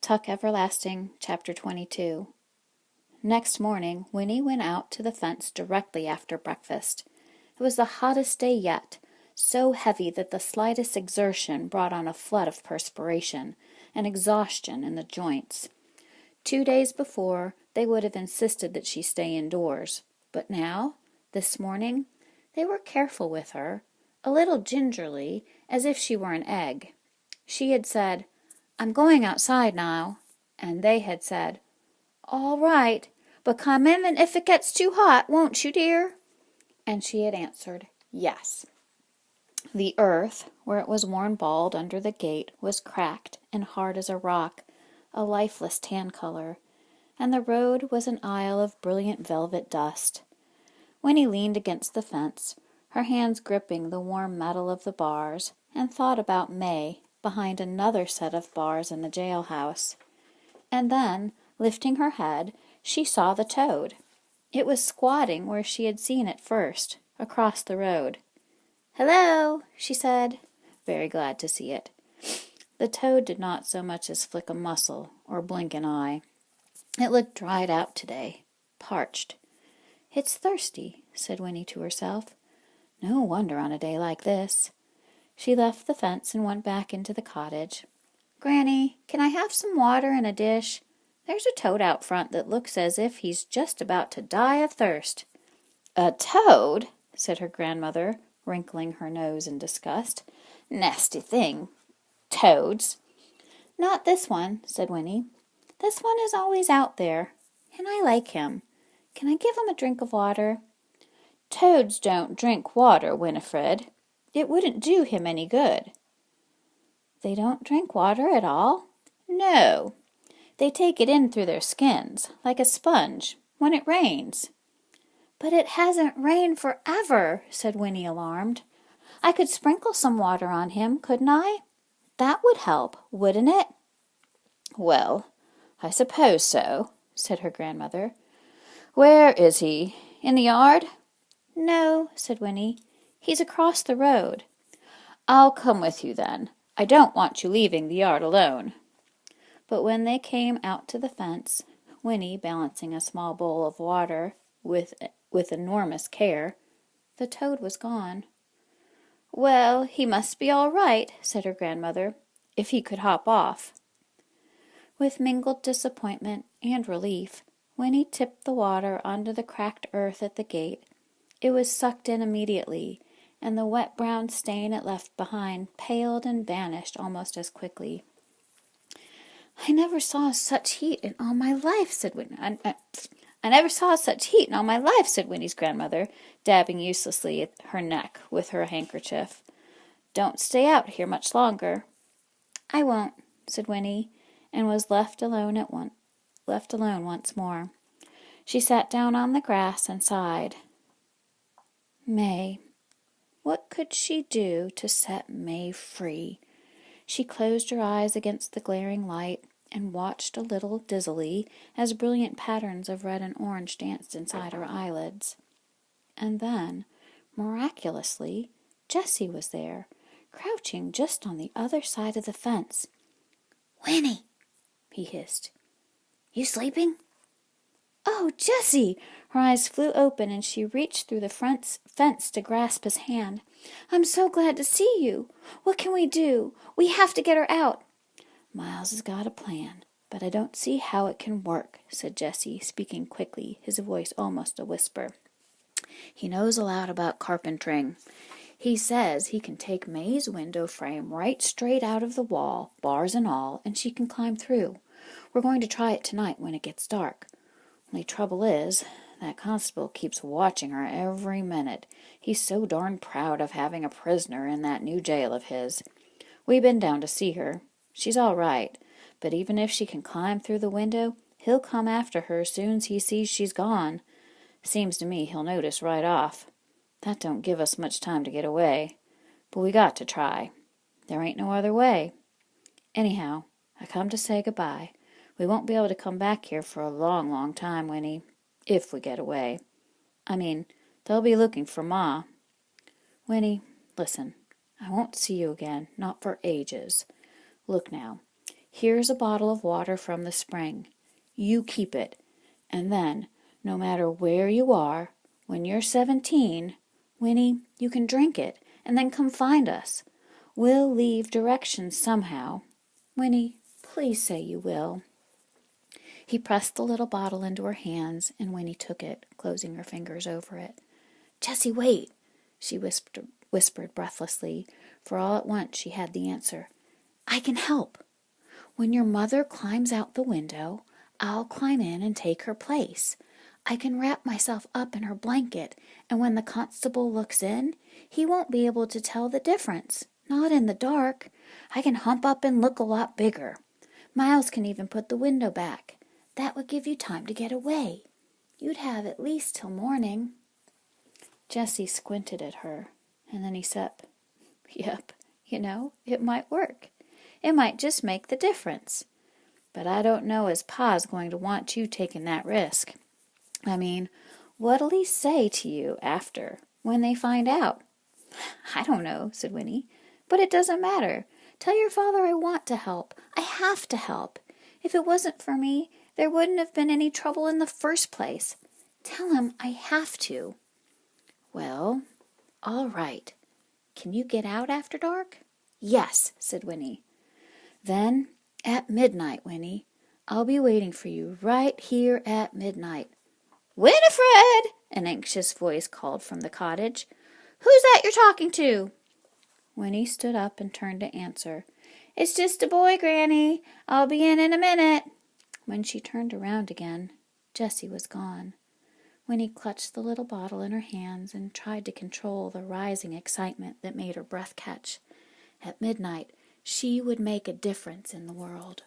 Tuck Everlasting, Chapter 22. Next morning, Winnie went out to the fence directly after breakfast. It was the hottest day yet, so heavy that the slightest exertion brought on a flood of perspiration and exhaustion in the joints. 2 days before, they would have insisted that she stay indoors, but now, this morning, they were careful with her, a little gingerly, as if she were an egg. She had said, "I'm going outside now," and they had said, "All right, but come in if it gets too hot, won't you, dear?" And she had answered, "Yes." The earth, where it was worn bald under the gate, was cracked and hard as a rock, a lifeless tan color, and the road was an aisle of brilliant velvet dust. Winnie leaned against the fence, her hands gripping the warm metal of the bars, and thought about May behind another set of bars in the jailhouse. And then, lifting her head, she saw the toad. It was squatting where she had seen it first, across the road. "Hello," she said, very glad to see it. The toad did not so much as flick a muscle or blink an eye. It looked dried out today, parched. "It's thirsty," said Winnie to herself. "No wonder on a day like this." She left the fence and went back into the cottage. "Granny, can I have some water in a dish? There's a toad out front that looks as if he's just about to die of thirst." "A toad?" said her grandmother, wrinkling her nose in disgust. "Nasty thing. Toads." "Not this one," said Winnie. "This one is always out there, and I like him. Can I give him a drink of water?" "Toads don't drink water, Winifred. It wouldn't do him any good." "They don't drink water at all?" "No. They take it in through their skins, like a sponge, when it rains." "But it hasn't rained forever," said Winnie, alarmed. "I could sprinkle some water on him, couldn't I? That would help, wouldn't it?" "Well, I suppose so," said her grandmother. "Where is he? In the yard?" "No," said Winnie. "He's across the road." "I'll come with you, then. I don't want you leaving the yard alone." But when they came out to the fence, Winnie balancing a small bowl of water with enormous care, the toad was gone. "Well, he must be all right," said her grandmother, "if he could hop off." With mingled disappointment and relief, Winnie tipped the water onto the cracked earth at the gate. It was sucked in immediately, and the wet brown stain it left behind paled and vanished almost as quickly. "I never saw such heat in all my life," said Winnie. I never saw such heat in all my life," said Winnie's grandmother, dabbing uselessly at her neck with her handkerchief. "Don't stay out here much longer." "I won't," said Winnie, and was left alone once more. She sat down on the grass and sighed. May. What could she do to set May free? She closed her eyes against the glaring light and watched a little dizzily as brilliant patterns of red and orange danced inside her eyelids. And then, miraculously, Jessie was there, crouching just on the other side of the fence. "Winnie," he hissed. "You sleeping?" "Oh, Jessie!" Her eyes flew open and she reached through the fence to grasp his hand. "I'm so glad to see you. What can we do? We have to get her out." "Miles has got a plan, but I don't see how it can work," said Jessie, speaking quickly, his voice almost a whisper. "He knows a lot about carpentering. He says he can take May's window frame right straight out of the wall, bars and all, and she can climb through. We're going to try it tonight when it gets dark. Only trouble is, that constable keeps watching her every minute. He's so darn proud of having a prisoner in that new jail of his. We've been down to see her. She's all right, but even if she can climb through the window, he'll come after her soon's he sees she's gone. Seems to me he'll notice right off. That don't give us much time to get away. But we got to try. There ain't no other way. Anyhow, I come to say goodbye. We won't be able to come back here for a long, long time, Winnie, if we get away. I mean, they'll be looking for Ma. Winnie, listen, I won't see you again, not for ages. Look now, Here's a bottle of water from the spring. You keep it, and then, no matter where you are, when you're 17, Winnie, you can drink it, and then come find us. We'll leave directions somehow. Winnie, please say you will." He pressed the little bottle into her hands, and Winnie took it, closing her fingers over it. "Jessie, wait," she whispered breathlessly, for all at once she had the answer. "I can help. When your mother climbs out the window, I'll climb in and take her place. I can wrap myself up in her blanket, and when the constable looks in, he won't be able to tell the difference. Not in the dark. I can hump up and look a lot bigger. Miles can even put the window back. That would give you time to get away. You'd have at least till morning." Jessie squinted at her, and then he said, "Yep, it might work. It might just make the difference. But I don't know as Pa's going to want you taking that risk. I mean, what'll he say to you after, when they find out?" "I don't know," said Winnie, "but it doesn't matter. Tell your father I want to help. I have to help. If it wasn't for me, there wouldn't have been any trouble in the first place. Tell him I have to." "Well, all right. Can you get out after dark?" "Yes," said Winnie. "Then, at midnight, Winnie. I'll be waiting for you right here at midnight." "Winifred!" an anxious voice called from the cottage. "Who's that you're talking to?" Winnie stood up and turned to answer. "It's just a boy, Granny. I'll be in a minute." When she turned around again, Jessie was gone. Winnie clutched the little bottle in her hands and tried to control the rising excitement that made her breath catch. At midnight, she would make a difference in the world.